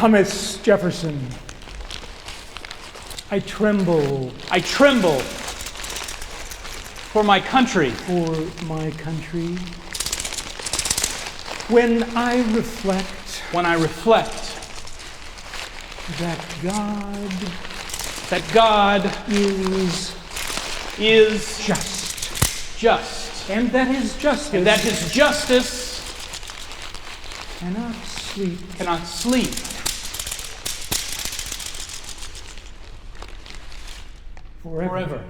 Thomas Jefferson. I tremble. I tremble for my country. For my country. When I reflect. When I reflect. That God is just. And that his justice. And that his justice cannot sleep. Forever.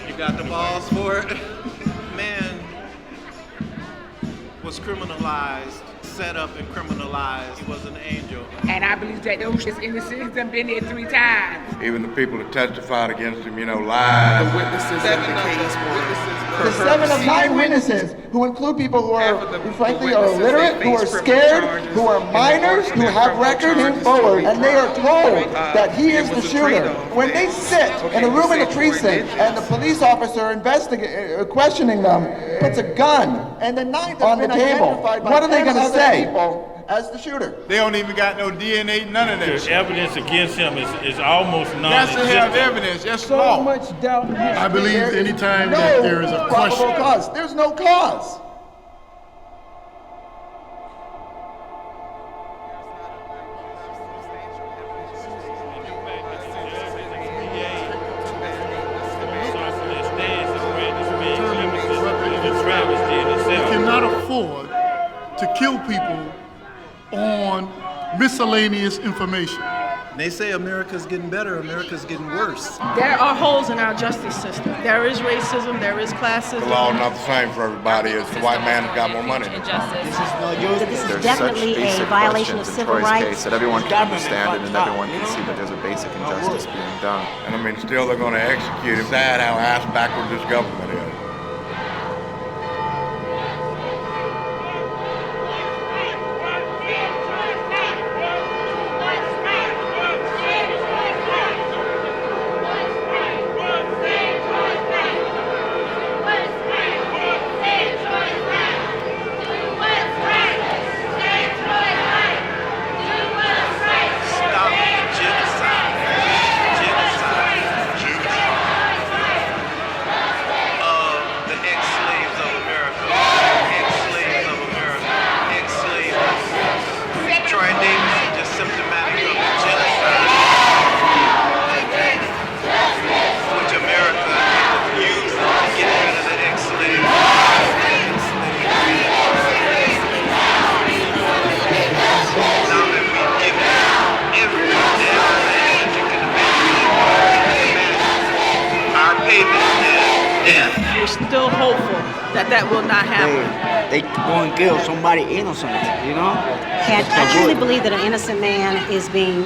You got the balls for it? Man was criminalized, set up and criminalized. He was an angel. And I believe that those innocent. He's been there 3 times. Even the people that testified against him, lied. The witnesses in the case The 7 of 9 witnesses, who include people who are, frankly, are illiterate, who are scared, who are minors, who have record info, and they are told that he is the shooter. When they sit in a room in a precinct and the police officer questioning them puts a gun and the 9th on the table, what are they going to say as the shooter? They don't even got no DNA, none of that. The evidence against him is almost Yes, non-existent. they have evidence. That's So law. much doubt in history. I believe anytime that there is a probable question. cause. There's no cause. You cannot afford to kill people on miscellaneous information. They say America's getting better, America's getting worse. There are holes in our justice system. There is racism, there is classism. The law not the same for everybody. It's the white man who's got more money. This is definitely a violation of civil rights. That everyone can understand it and everyone can see that there's a basic injustice being done. And I mean, still they're going to execute him. Sad how ass backward this government is. We're still hopeful that will not happen. They go and kill somebody innocent, I truly believe that an innocent man is being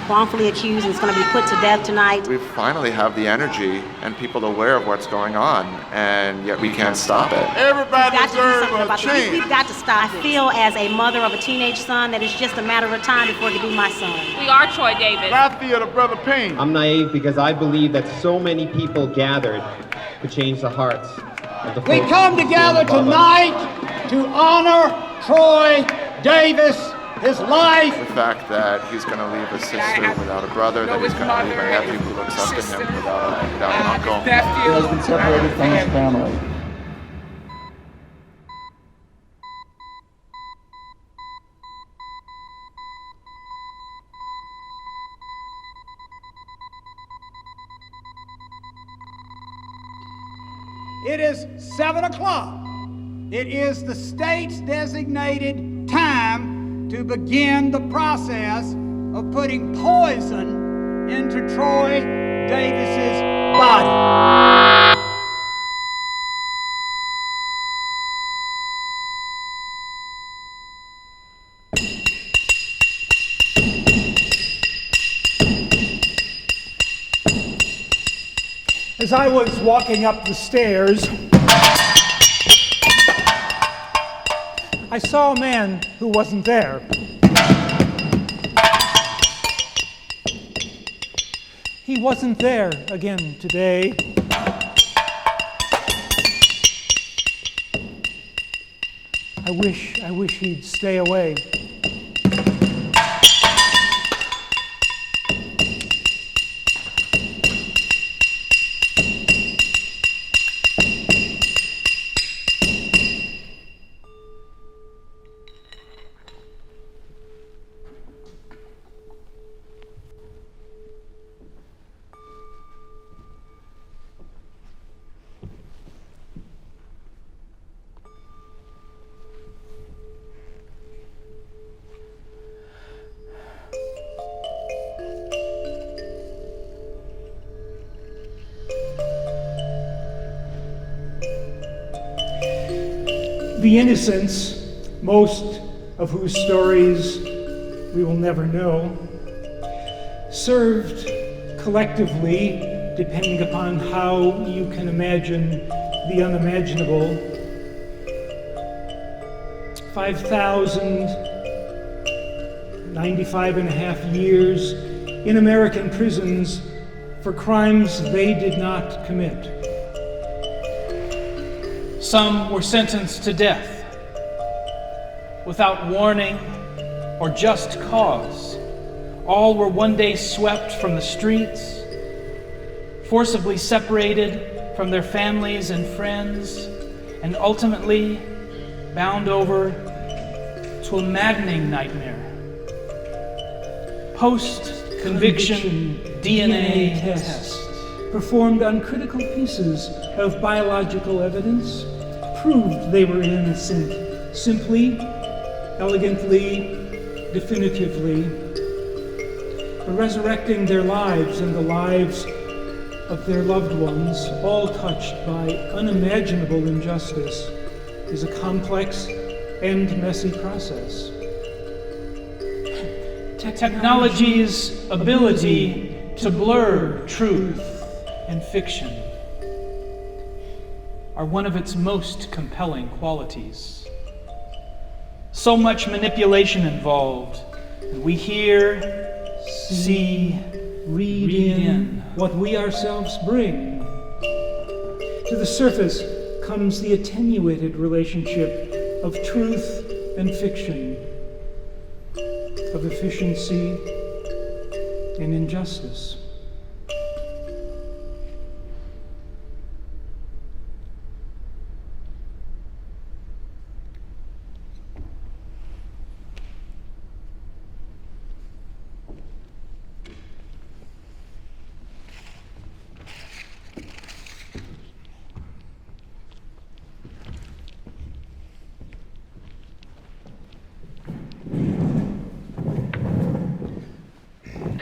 wrongfully accused and is going to be put to death tonight. We finally have the energy and people aware of what's going on, and yet we can't stop it. Everybody deserves a change. We've got to stop. I feel as a mother of a teenage son that it's just a matter of time before it can be my son. We are Troy Davis. I feel the brother pain. I'm naive because I believe that so many people gathered to change the hearts of the folks. We come together tonight to honor Troy Davis, his life. The fact that he's going to leave a sister without a brother, that he's going to leave a nephew who looks up to him without an uncle. He has been separated from his family. It is 7 o'clock. It is the state's designated time to begin the process of putting poison into Troy Davis's body. As I was walking up the stairs, I saw a man who wasn't there. He wasn't there again today. I wish he'd stay away. The innocents, most of whose stories we will never know, served collectively, depending upon how you can imagine the unimaginable, 5,095.5 years in American prisons for crimes they did not commit. Some were sentenced to death without warning or just cause. All were one day swept from the streets, forcibly separated from their families and friends, and ultimately bound over to a maddening nightmare. Post-conviction DNA tests performed on critical pieces of biological evidence proved they were innocent, simply, elegantly, definitively, resurrecting their lives and the lives of their loved ones, all touched by unimaginable injustice, is a complex and messy process. Technology's ability to blur truth and fiction are one of its most compelling qualities. So much manipulation involved, and we hear, see, read in what we ourselves bring. To the surface comes the attenuated relationship of truth and fiction, of efficiency and injustice.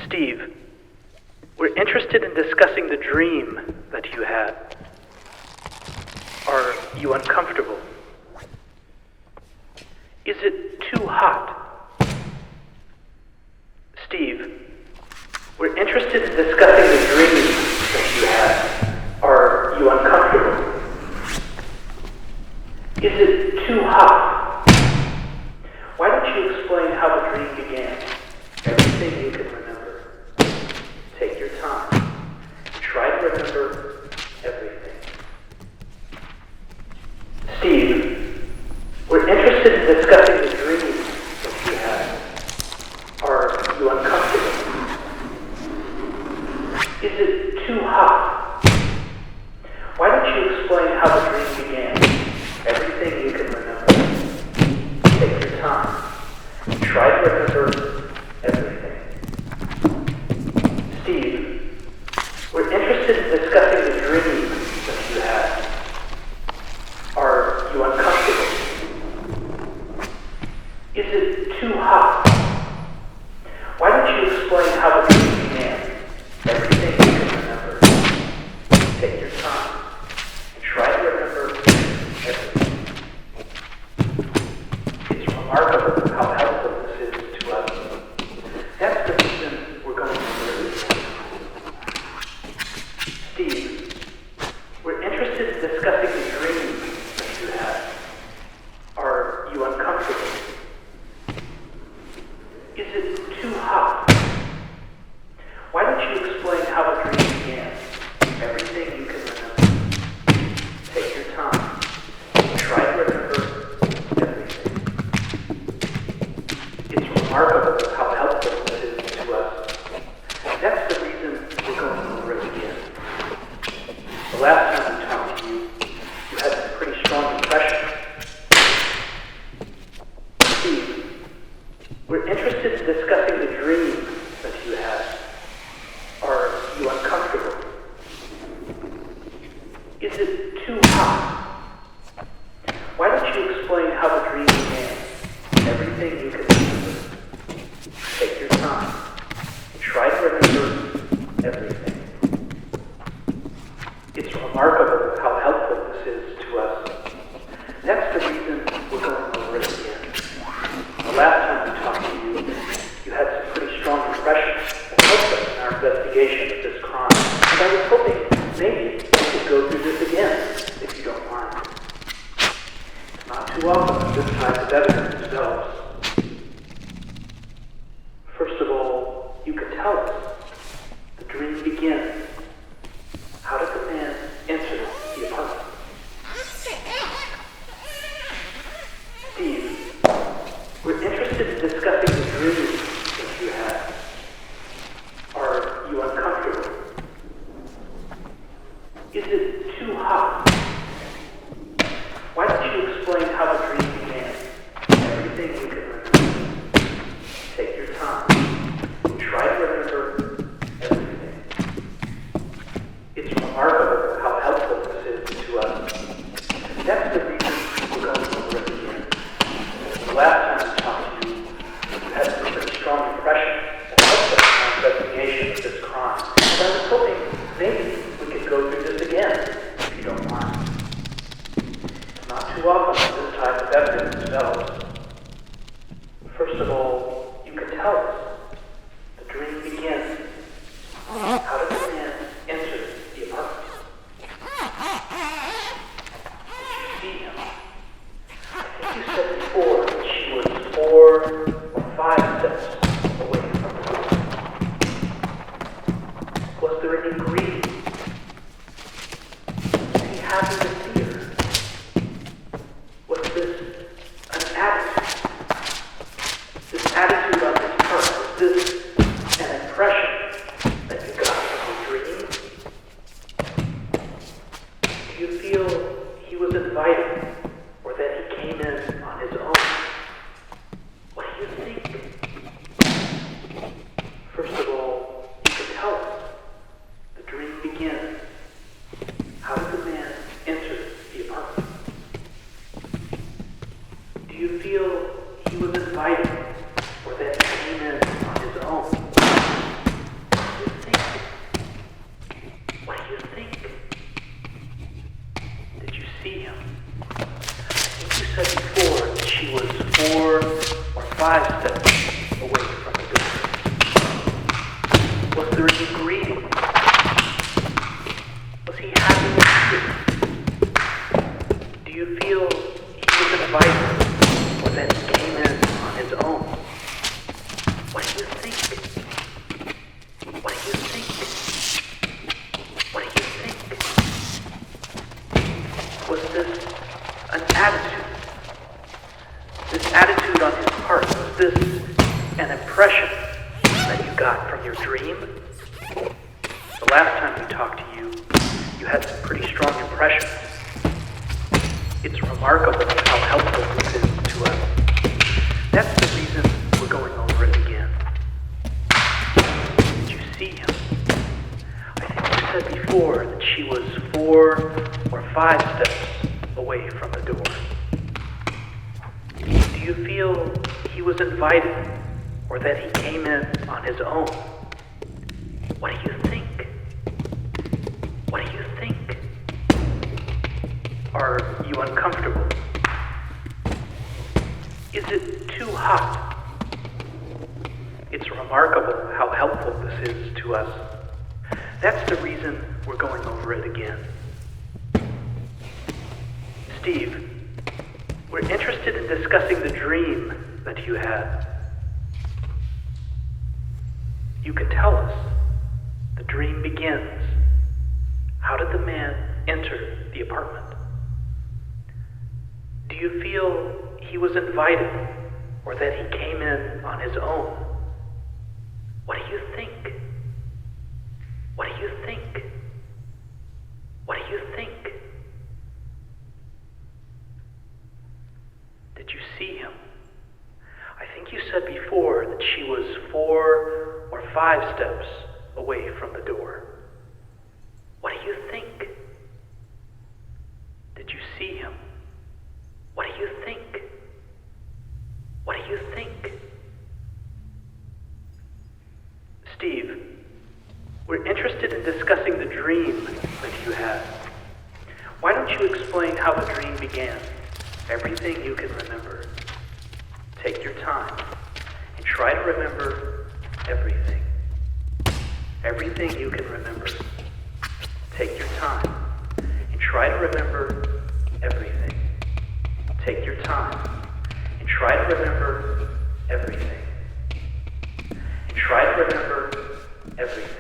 Steve, we're interested in discussing the dream that you had. Are you uncomfortable? Is it too hot? Steve, we're interested in discussing the dream that you had. Are you uncomfortable? Is it too hot? Why don't you explain how the dream began? Everything you can remember. Take your time. Try to remember everything. Steve, we're interested in discussing the dream that you had. Are you uncomfortable? Is it too hot? Why don't you explain how the dream began? Everything you can remember. Take your time. Try to remember everything. Steve, we're interested in discussing the dream that you had. don't you explain how the dream began? Everything you can remember. Take your time. Try to remember everything. It's remarkable how helpful this is to us. That's the reason we're going over it again. The last time we talked to you, you had some pretty strong impressions. Steve, we're interested in discussing the dream that you had. Are you uncomfortable? Is it too hot? Why don't you explain how the dream began? Everything you can remember. Take your time. Try to remember everything. It's remarkable how helpful this is to us. That's the reason we're going over it again. The last time we talked to you, you had some pretty strong impressions that helped us in our investigation of this crime. And I was hoping maybe we could go through this again, if you don't mind. It's not too often that this type of evidence develops. First of all, you could tell us. The dream begins. How did the man enter the apartment? Steve, we're interested in discussing the dream that you had. Are you uncomfortable? Is it too hot? Why don't you explain how the dream began? Everything you can remember. Take your time. Try to remember everything. It's remarkable how helpful this is to us. That's the reason we're going over it again. The last time we talked to you, you had some pretty strong impressions that helped us in our investigation of this crime. And I was hoping maybe we could go through this again, if you don't mind. It's not too often that this type of evidence develops. First of all, you can tell us. The dream begins. How did the man enter the apartment? Did you see him? I think you said before that she was 4 or 5 steps away from the door. Was there any greeting? Did he happen to see her? Was this an attitude? This attitude on his part, was this an impression that you got from the dream? Do you feel he was invited, or that he came in on his own? What do you think? First of all, you can tell us. The dream begins. How did the man enter the apartment? Do you feel he was invited, or that he came in on his own? What do you think? Did you see him? I think you said before that she was 4 or 5 steps away from the door. Was there any greeting? Was he happy to see her? Do you feel he was invited, or that he came in on his own? What do you think? What do you think? What do you think? Was this an attitude? This attitude on his part, was this an impression that you got from your dream? The last time we talked to you, you had some pretty strong impressions. It's remarkable how helpful this is to us. That's the reason we're going over it again. Did you see him? I think you said before that she was 4 or 5 steps away from the door. Do you feel he was invited, or that he came in on his own? What do you think? What do you think? Are you uncomfortable? Is it too hot? It's remarkable how helpful this is to us. That's the reason we're going over it again. Steve, we're interested in discussing the dream that you had. You can tell us. The dream begins. How did the man enter the apartment? Do you feel he was invited or that he came in on his own? What do you think? What do you think? What do you think? Did you see him? I think you said before that she was 4 or 5 steps away from the door. What do you think? Did you see him? What do you think? What do you think? Steve, we're interested in discussing the dream that you had. Why don't you explain how the dream began? Everything you can remember. Take your time and try to remember everything. Everything you can remember. Take your time and try to remember everything. Take your time and try to remember everything. And try to remember everything.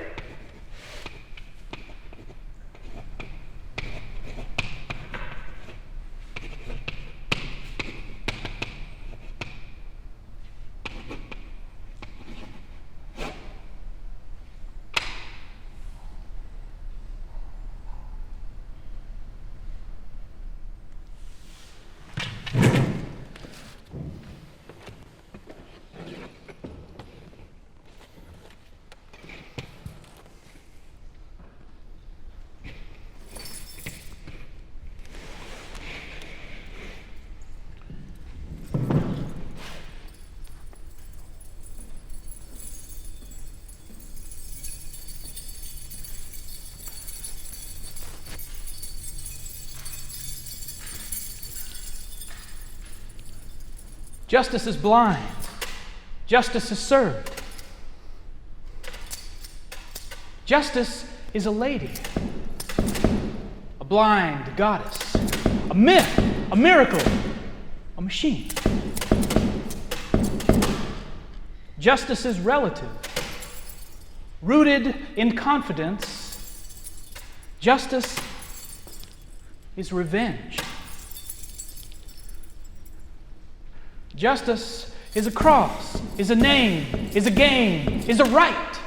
Justice is blind. Justice is served. Justice is a lady, a blind goddess, a myth, a miracle, a machine. Justice is relative, rooted in confidence. Justice is revenge. Justice is a cross, is a name, is a game, is a right.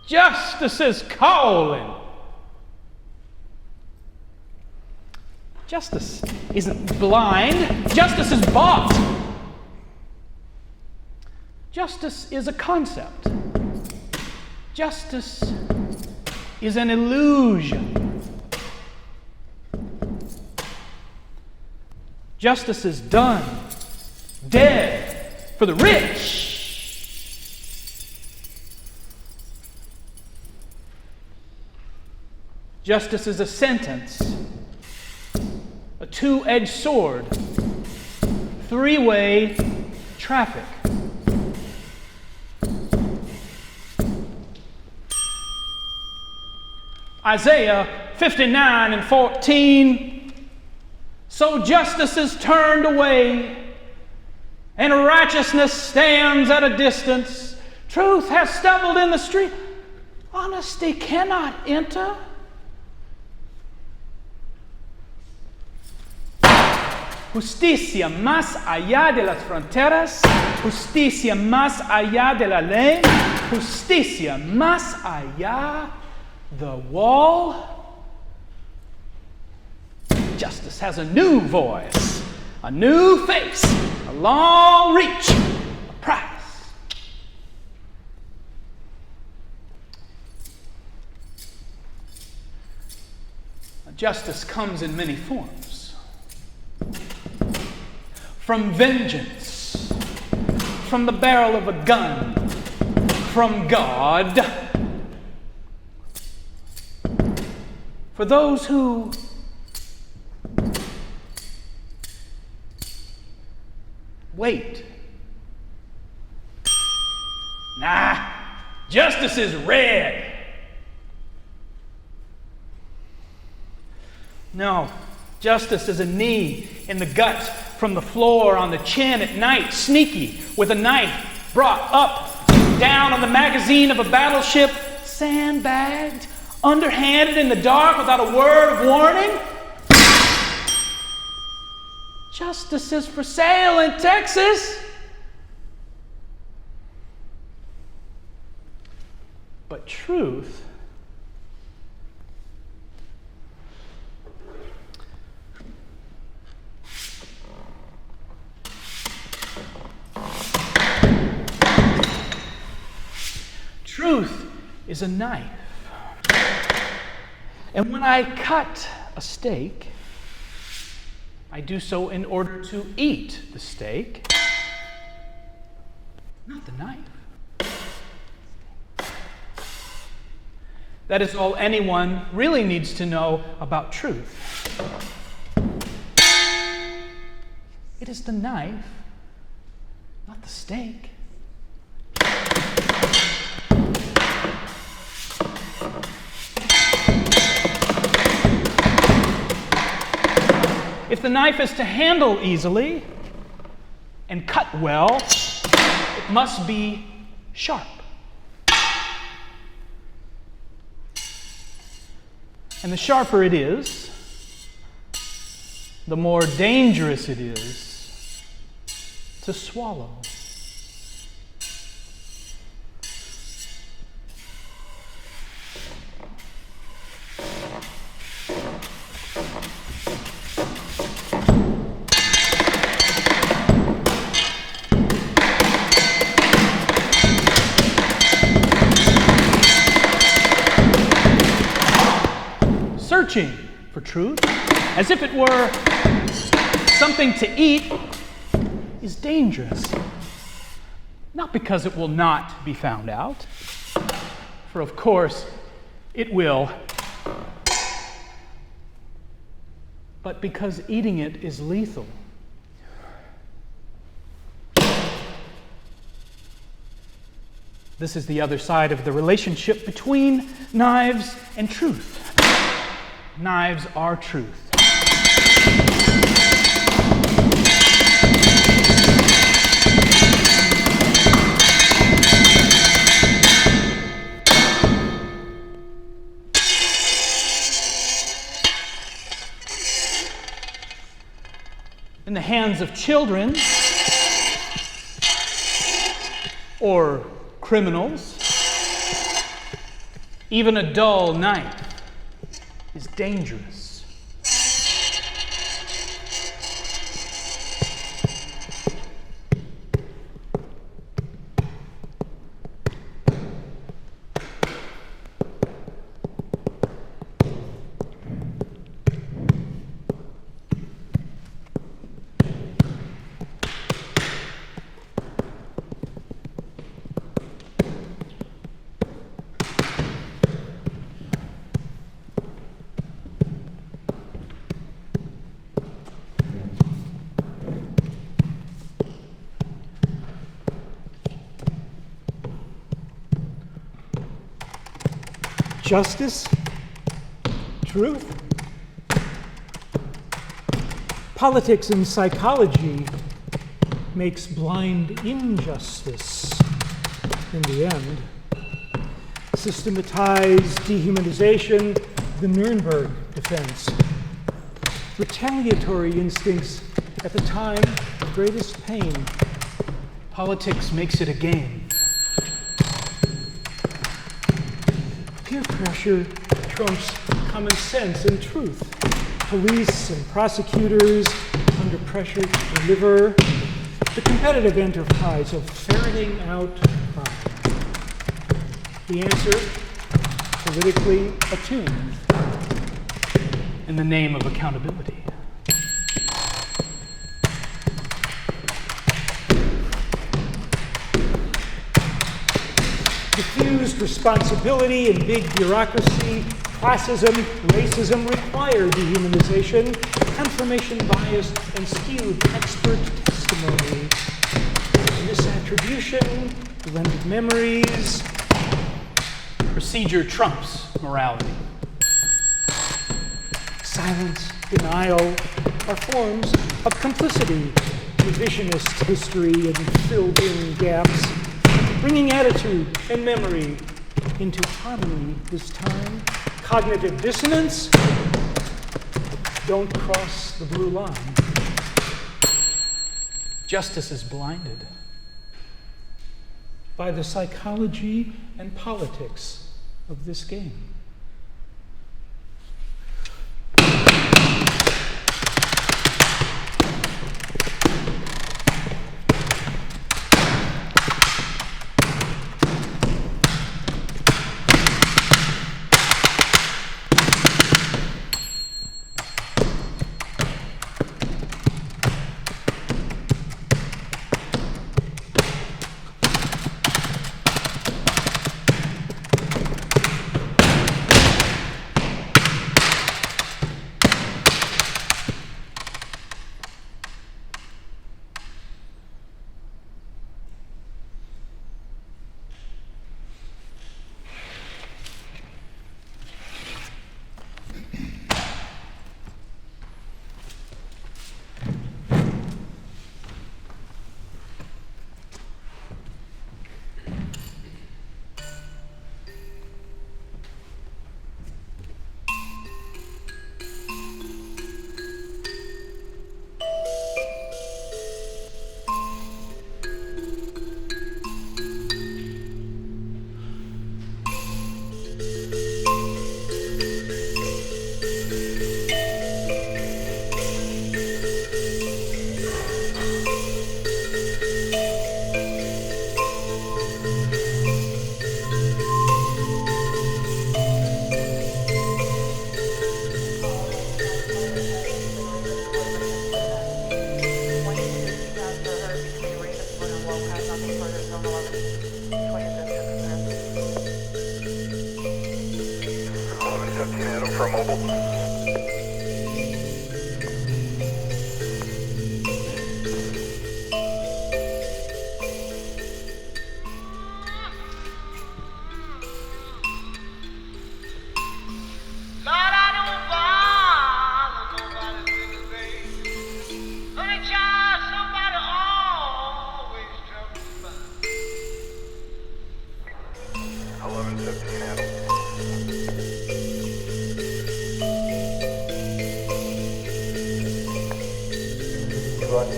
Justice is calling. Justice isn't blind. Justice is bought. Justice is a concept. Justice is an illusion. Justice is done, dead for the rich. Justice is a sentence, a two-edged sword, three-way traffic. Isaiah 59:14. So justice is turned away, and righteousness stands at a distance. Truth has stumbled in the street. Honesty cannot enter. Justicia más allá de las fronteras, justicia más allá de la ley, justicia más allá the wall. Justice has a new voice, a new face, a long reach, a price. Justice comes in many forms. From vengeance, from the barrel of a gun, from God. For those who wait. Nah, justice is red. No, justice is a knee in the gut from the floor on the chin at night, sneaky with a knife brought up down on the magazine of a battleship, sandbagged, underhanded in the dark without a word of warning? Justice is for sale in Texas. But truth, truth is a knife. And when I cut a steak, I do so in order to eat the steak, not the knife. That is all anyone really needs to know about truth. It is the knife, not the steak. If the knife is to handle easily and cut well, it must be sharp. And the sharper it is, the more dangerous it is to swallow. Searching for truth, as if it were something to eat, is dangerous. Not because it will not be found out, for of course it will, but because eating it is lethal. This is the other side of the relationship between knives and truth. Knives are truth. In the hands of children or criminals, even a dull knife is dangerous. Justice, truth, politics and psychology makes blind injustice in the end. Systematized dehumanization, the Nuremberg defense. Retaliatory instincts at the time of greatest pain. Politics makes it a game. Peer pressure trumps common sense and truth. Police and prosecutors under pressure to deliver the competitive enterprise of ferreting out crime. The answer, politically attuned. In the name of accountability. Diffused responsibility and big bureaucracy, classism, racism require dehumanization, confirmation bias, and skewed expert testimony. Misattribution, blended memories. Procedure trumps morality. Silence, denial are forms of complicity. Revisionist history and filled in gaps. bringing attitude and memory into harmony this time. Cognitive dissonance, don't cross the blue line. Justice is blinded by the psychology and politics of this game.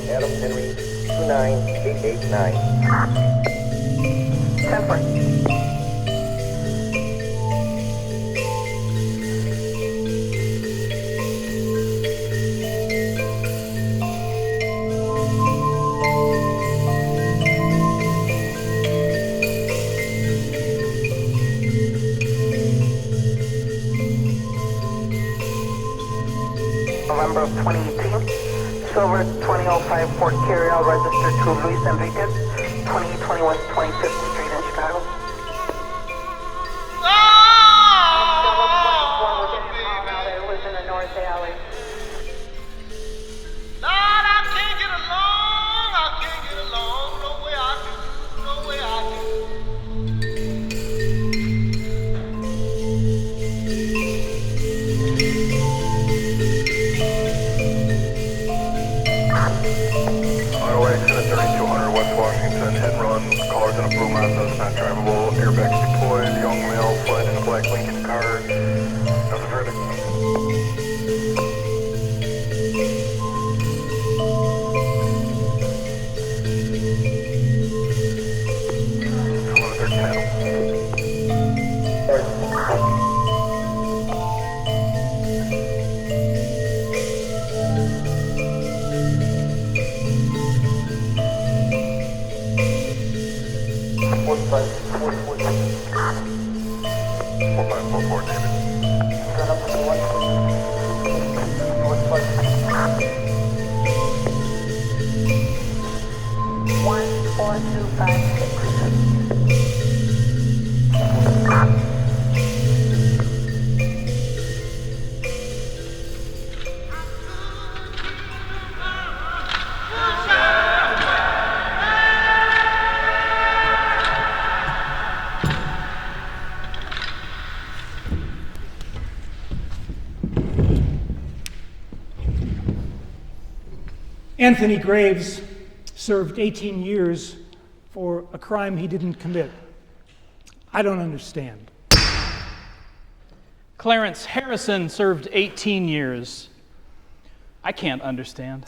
Adam Henry 29889. 10-4. November of 2018, Silver 2005 Ford Carryall registered to Luis Enriquez, 2021 25th Street in Chicago. It was in the North Alley. Lord, I can't get along, no way I do, no way I do. Auto accident 3200 West Washington, hit and run, cars in a blue Mazda, not drivable, airbags deployed, young male fled in a black Lincoln car. That's a verdict. Anthony Graves served 18 years for a crime he didn't commit. I don't understand. Clarence Harrison served 18 years. I can't understand.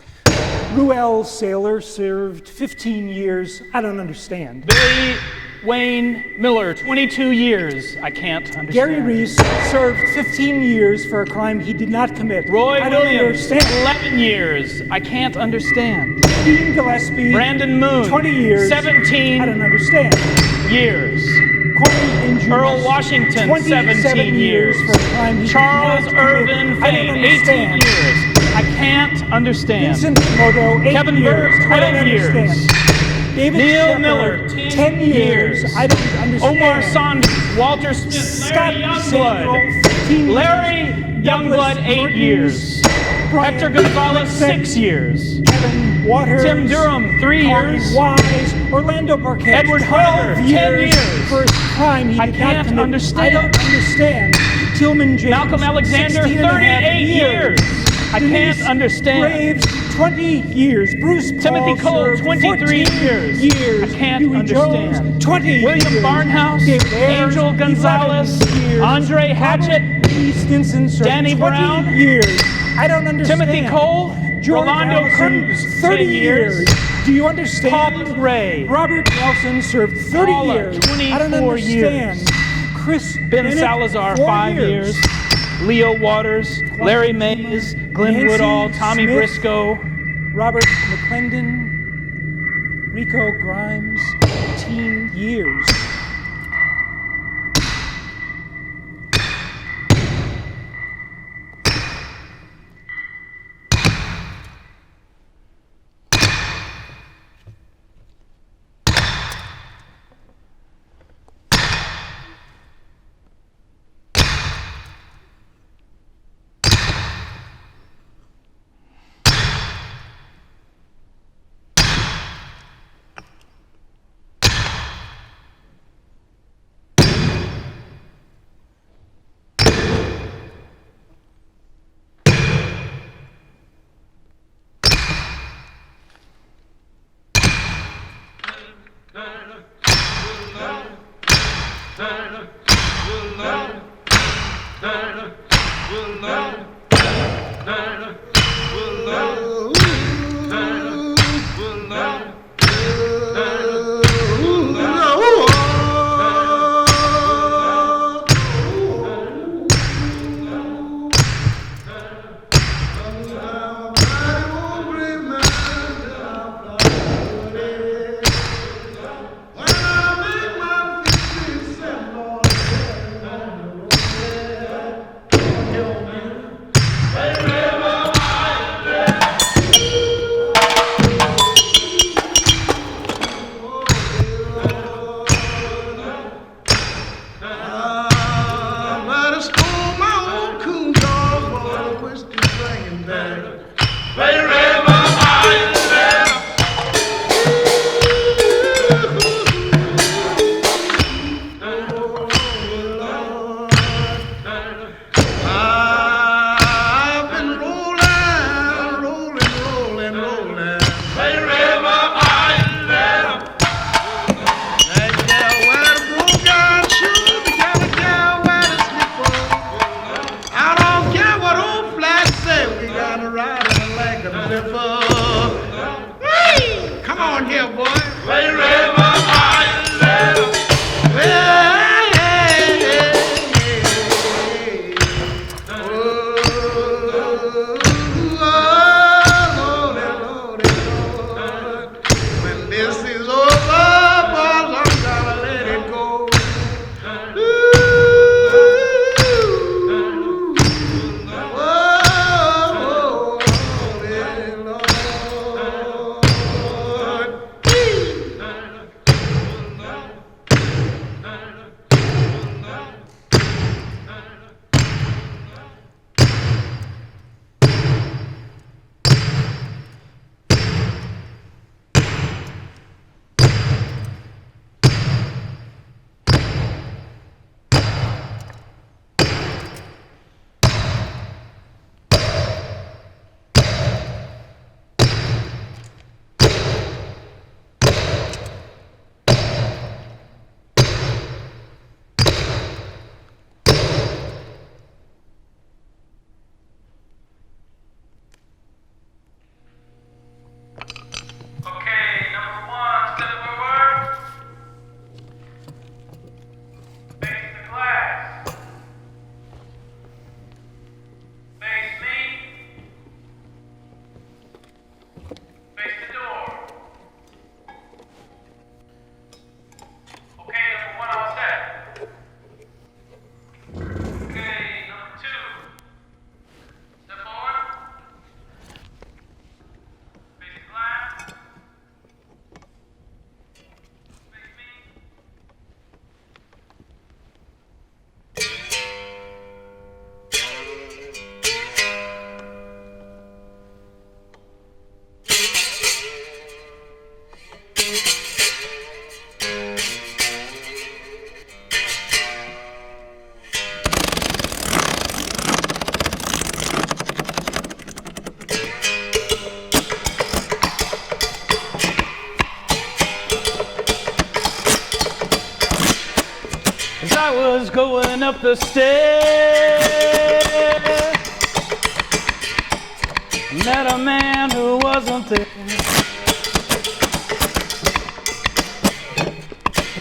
Ruel Saylor served 15 years. I don't understand. Billy Wayne Miller, 22 years. I can't understand. Gary Reese served 15 years for a crime he did not commit. Roy I don't Williams, understand. 11 years. I can't understand. Dean Gillespie, Brandon Moon, 20 years. 17 I don't understand. years. Corey Injuries, Earl Washington, 17 years. for a crime he Charles did not Irvin commit. I don't Fane, 18 understand. years. I can't understand. Vincent Moto, 8 Kevin years. Bird, I don't 12 years. understand. David Neil Shepard, Miller, 10 years. I don't understand. Omar Saunders, Walter Smith, Scott Larry Sandro, Youngblood. 15 years. Larry Youngblood, 8 years. Brian Hector Gonzalez, Hendrickson, 6 years. Kevin Waters, Tim Durham, 3 Corey years. Wise, Orlando Burkett, Edward 12 Hunter, years 10 years. for a crime he I did can't not commit. understand. I don't understand. Tillman James, Malcolm Alexander, 16 and a half 38 years. I Denise can't understand. Graves, 20 years. Bruce Timothy Paul Cole, served 23 14 years. I can't Dewey understand. Jones, 20 William years. Barnhouse, David Ayers, Angel Gonzalez, 11 years. Andre Hatchett, Robert E. Stinson served Danny 20 Brown, years. I don't understand. Timothy Cole, George Rolando Allison, Cruz, 30 10 years. Do you understand? Paul Gray, Robert Nelson served 30 Paula, years. 24 I don't understand. years. Chris Ben Bennett, Salazar, 4 5 years. Leo Waters, Larry Mays, Glenn Nancy Woodall, Tommy Smith, Briscoe, Robert McClendon, Rico Grimes, 18 years. As I was going up the stairs, met a man who wasn't there.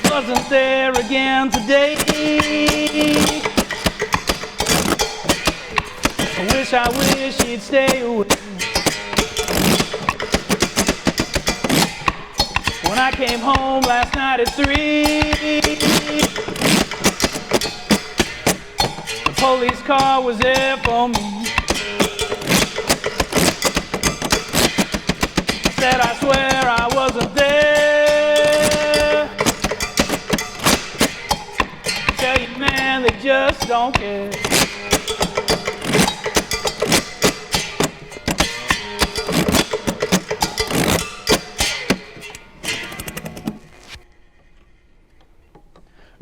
Wasn't there again today. I wish he'd stay away. When I came home last night at 3, the police car was there for me. Said I swear I wasn't there. Tell you, man, they just don't care.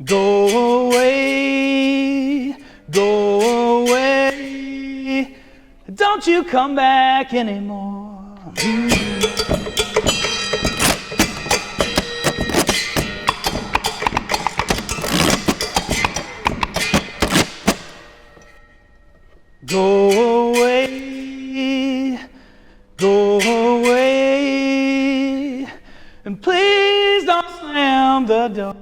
Go away, go away, don't you come back anymore. Go away, go away, and please don't slam the door.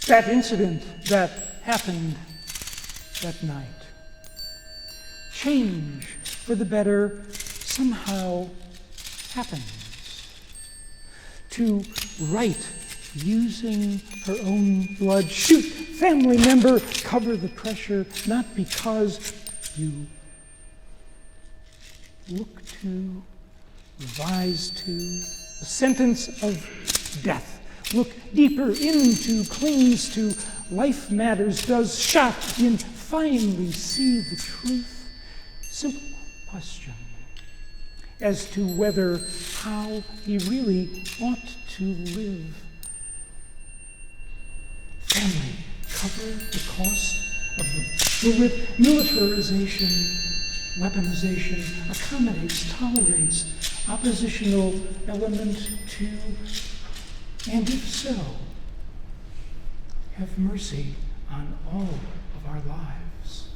That incident that happened that night, change for the better somehow happens. To write using her own blood, shoot family member, cover the pressure, not because you look to, revise to, the sentence of death. Look deeper into, clings to, life matters, does shot in, finally see the truth. Simple question as to whether how he really ought to live. Family, cover the cost of the militarization, weaponization, accommodates, tolerates, oppositional element to, and if so, have mercy on all of our lives.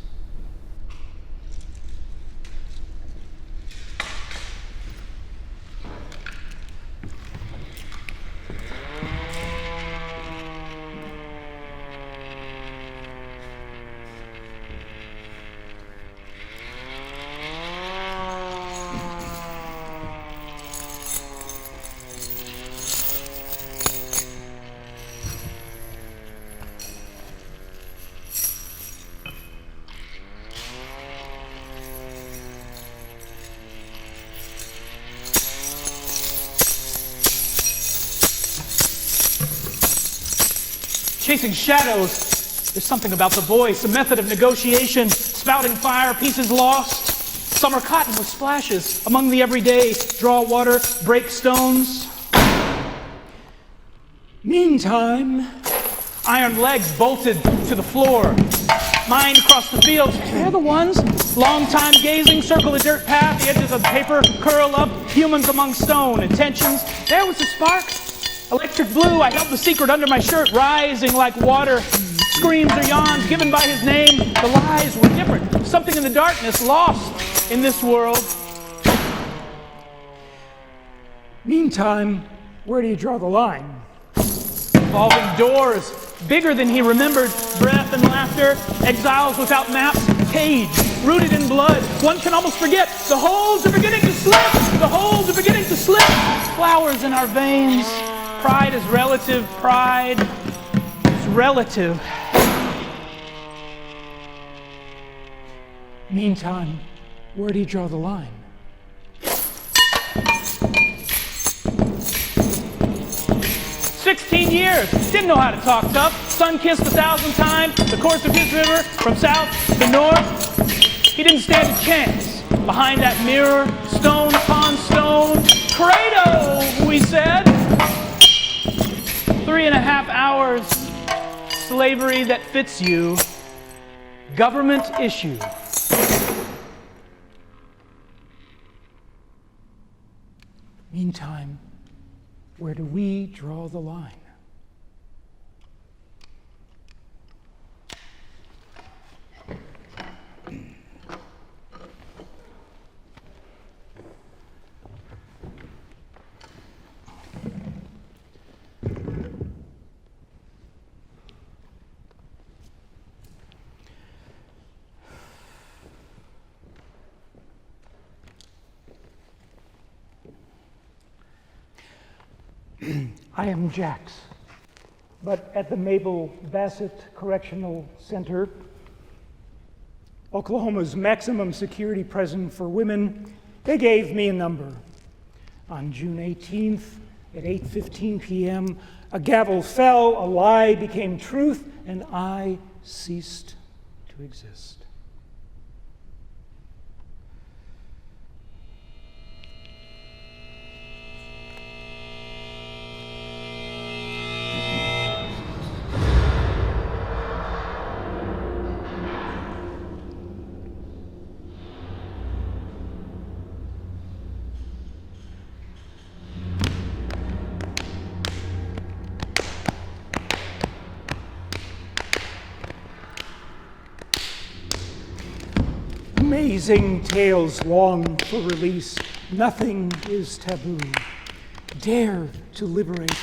Chasing shadows. There's something about the voice, a method of negotiation, spouting fire, pieces lost. Summer cotton with splashes. Among the everyday, draw water, break stones. Meantime, Iron legs bolted to the floor. Mind across the field. They're the ones. Long time gazing, circle the dirt path, the edges of the paper curl up, humans among stone, intentions. There was a spark. Electric blue, I held the secret under my shirt, rising like water. Screams or yawns given by his name. The lies were different. Something in the darkness lost in this world. Meantime, where do you draw the line? Evolving doors, bigger than he remembered. Breath and laughter, exiles without maps, cage, rooted in blood. One can almost forget. The holes are beginning to slip. The holes are beginning to slip. Flowers in our veins. Pride is relative. Pride is relative. Meantime, where do you draw the line? "16 years, didn't know how to talk tough. Sun-kissed 1,000 times, the course of his river, from south to north. He didn't stand a chance. Behind that mirror, stone upon stone, Credo, we said. 3.5 hours, slavery that fits you, government issue. Meantime, where do we draw the line? I am Jax, but at the Mabel Bassett Correctional Center, Oklahoma's maximum security prison for women, they gave me a number. On June 18th at 8:15 p.m., a gavel fell, a lie became truth, and I ceased to exist. Amazing tales long for release. Nothing is taboo. Dare to liberate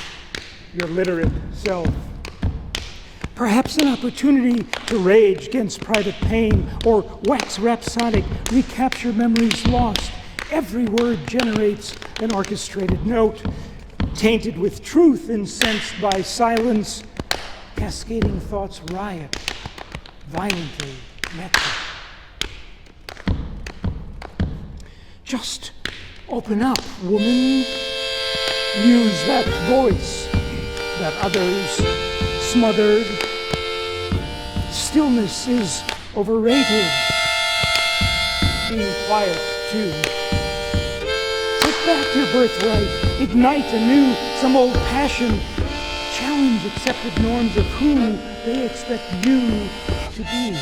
your literate self. Perhaps an opportunity to rage against private pain or wax rhapsodic, recapture memories lost. Every word generates an orchestrated note, tainted with truth, incensed by silence. Cascading thoughts riot, violently metric. Just open up, woman. Use that voice that others smothered. Stillness is overrated. Being quiet, too. Take back your birthright. Ignite anew some old passion. Challenge accepted norms of who they expect you to be.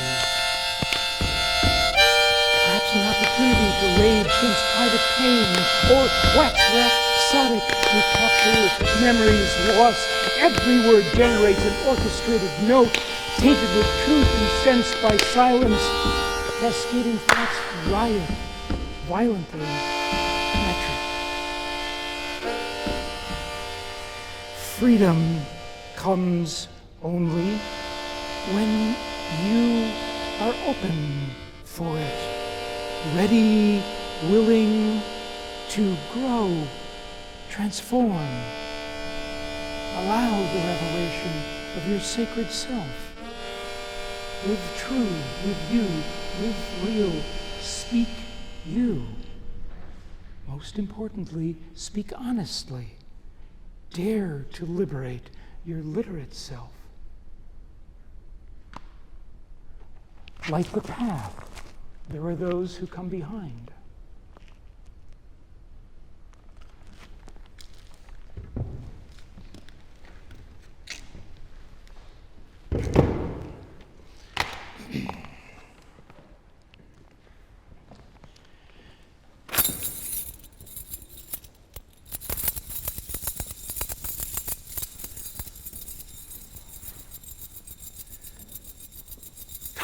An opportunity to rage against private pain or wax rhapsodic, recapture memories lost. Every word generates an orchestrated note, tainted with truth, incensed by silence. Cascading thoughts riot, violently metric. Freedom comes only when you are open for it. Ready, willing to grow, transform. Allow the revelation of your sacred self. Live true, live you, live real, speak you. Most importantly, speak honestly. Dare to liberate your literate self. Light the path. There are those who come behind.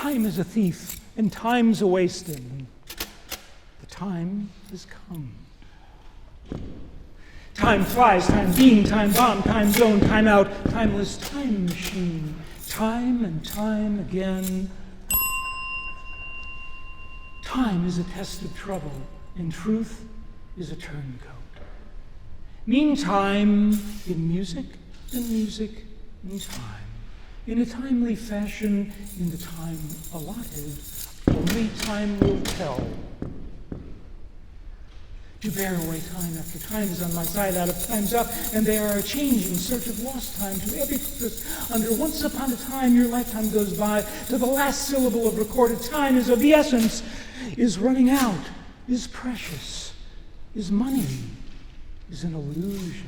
Time is a thief, and time's a wasting. The time has come. Time flies, time beam, time bomb, time zone, time out, timeless time machine. Time and time again. Time is a test of trouble, and truth is a turncoat. Meantime, in music, and music in time. In a timely fashion, in the time allotted, only time will tell. To bear away time after time is on my side, out of time's up, and they are a change in search of lost time to every purpose. Under once upon a time, your lifetime goes by, to the last syllable of recorded time is of the essence, is running out, is precious, is money, is an illusion.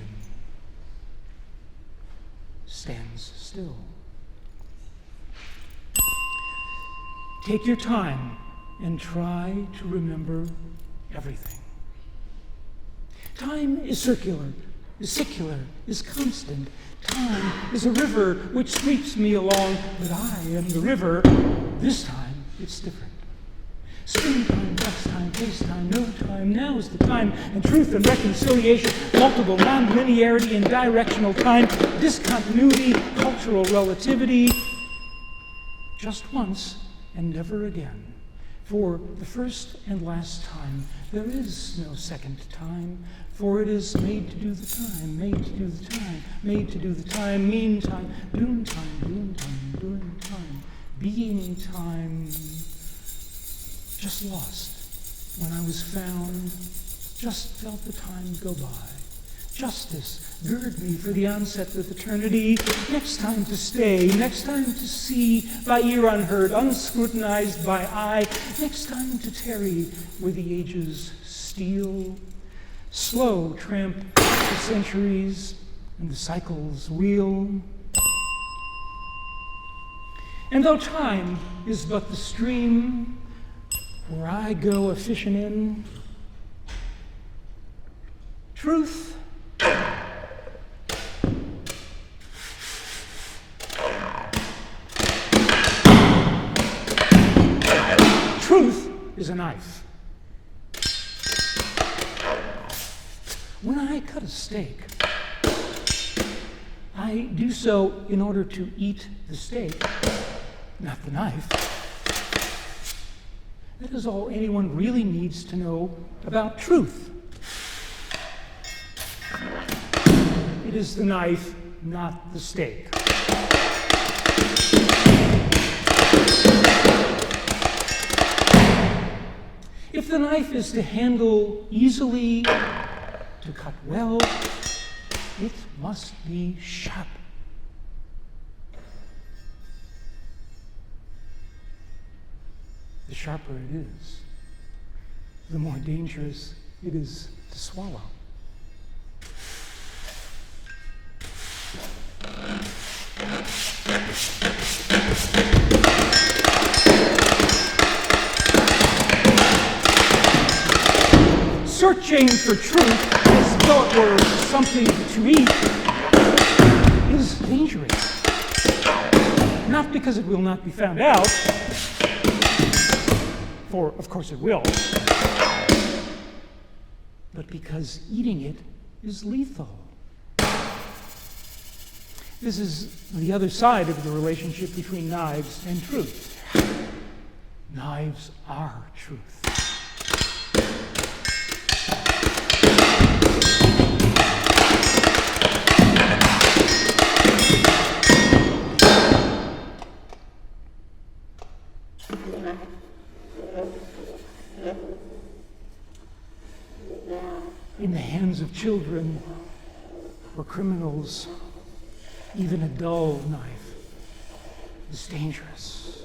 Stands still. Take your time and try to remember everything. Time is circular, is secular, is constant. Time is a river which sweeps me along, but I am the river. This time, it's different. Springtime, dust time, place time, no time, now is the time, and truth and reconciliation, multiple non-linearity and directional time, discontinuity, cultural relativity, just once and never again. For the first and last time, there is no second time, for it is made to do the time, made to do the time, made to do the time, meantime, doing time, doing time, doing time, being time. Just lost when I was found, just felt the time go by. Justice, gird me for the onset of eternity, next time to stay, next time to see, by ear unheard, unscrutinized by eye, next time to tarry where the ages steal. Slow tramp the centuries and the cycles wheel. And though time is but the stream where I go a-fishing in, truth is a knife. When I cut a steak, I do so in order to eat the steak, not the knife. That is all anyone really needs to know about truth. It is the knife, not the steak. If the knife is to handle easily, to cut well, it must be sharp. The sharper it is, the more dangerous it is to swallow. Searching for truth as though it were something to eat is dangerous. Not because it will not be found out, for of course it will, but because eating it is lethal. This is the other side of the relationship between knives and truth. Knives are truth. In the hands of children or criminals, even a dull knife is dangerous.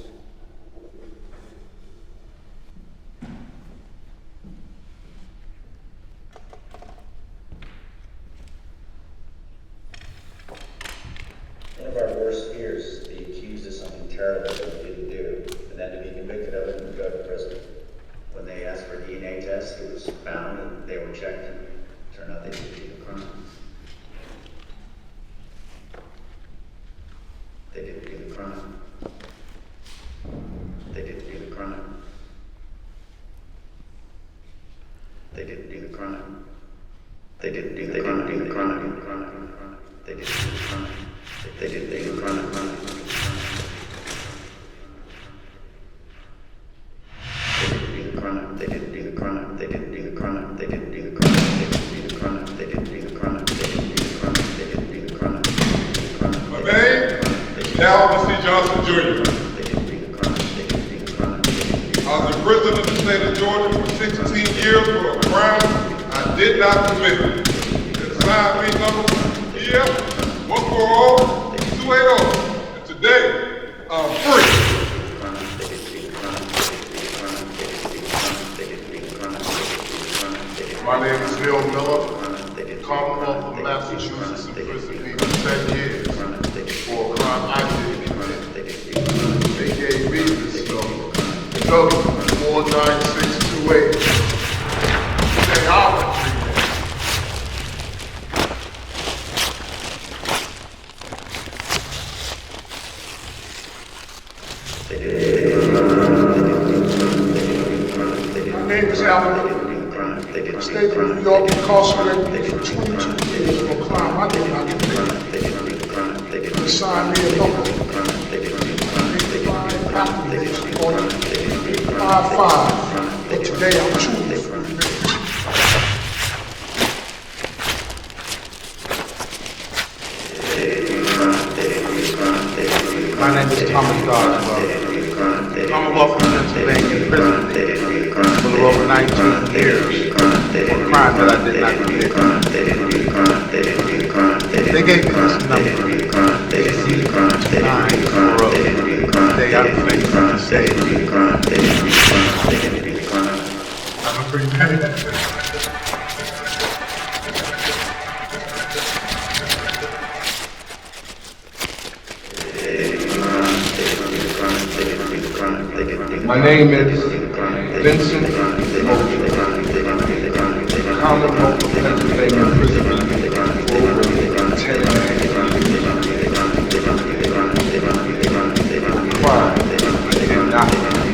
One of our worst fears is to be accused of something terrible that we didn't do, and then to be convicted of it and go to prison. When they asked for a DNA test, it was found and they were checked, and it turned out they didn't do the crime. They didn't do the crime. They didn't do the crime. They didn't do the crime. They didn't do the crime. They didn't do the crime. They didn't do the crime. They didn't do the crime. They didn't do the crime. They didn't do the crime. They didn't do the crime. They didn't do the crime. They didn't do the crime. My name is Calvin C. Johnson Jr. I was imprisoned in the state of Georgia for 16 years for a crime I did not commit. The assigned me number EF 140 and today I'm free. My name is Neil Miller, Commonwealth of Massachusetts, imprisoned me for 10 years for a crime I didn't commit. They gave me this number, W49628. Say I went free. My name is Alan. The state of New York incarcerated me for 22 years for a crime I did not commit. They assigned me a number. 85 applications on 855. But today I'm truly free. My name is Thomas Dodgewell. Commonwealth of Pennsylvania imprisoned me for a little over 19 years for a crime that I did not commit. They gave me this number, AC-940. Today I'm free to say I'm a free man. My name is Vincent Otte. Commonwealth of Pennsylvania imprisoned me for over 10 years. Crime I did not commit.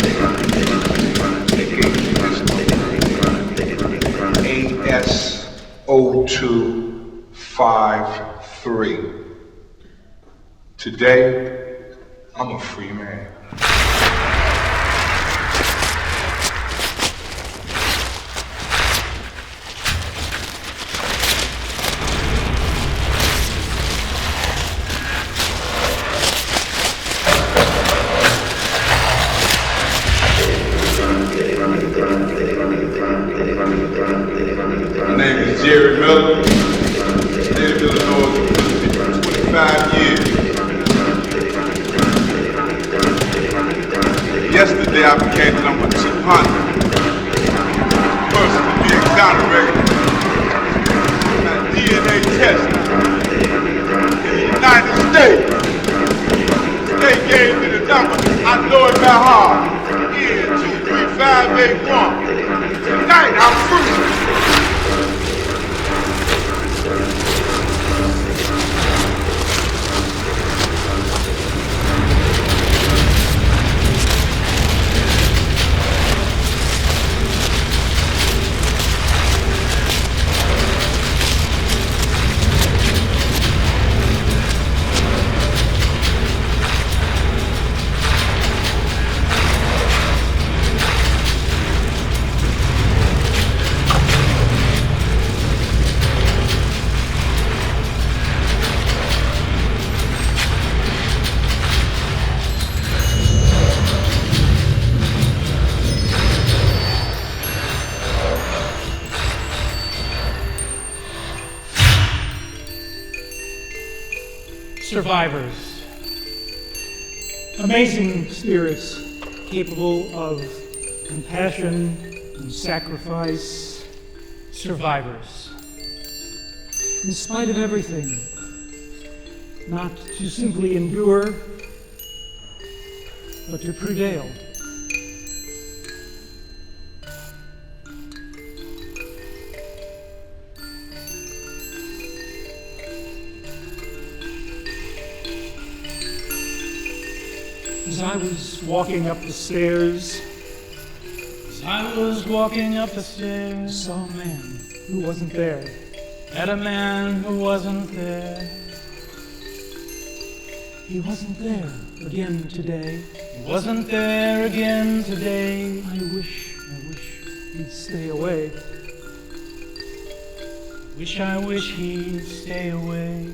AS0253. Today, I'm a free man. My name is Jerry Miller, state of Illinois, 25 years. Yesterday I became number 200. Person to be exonerated. Got DNA testing in the United States. They gave me the number. I know it by heart. N23581. Tonight I'm free. Survivors. Amazing spirits capable of compassion and sacrifice. Survivors. In spite of everything, not to simply endure, but to prevail. As I was walking up the stairs, I was walking up the stairs, saw a man who wasn't there. Met a man who wasn't there. He wasn't there again today. He wasn't there again today. I wish he'd stay away. I wish he'd stay away.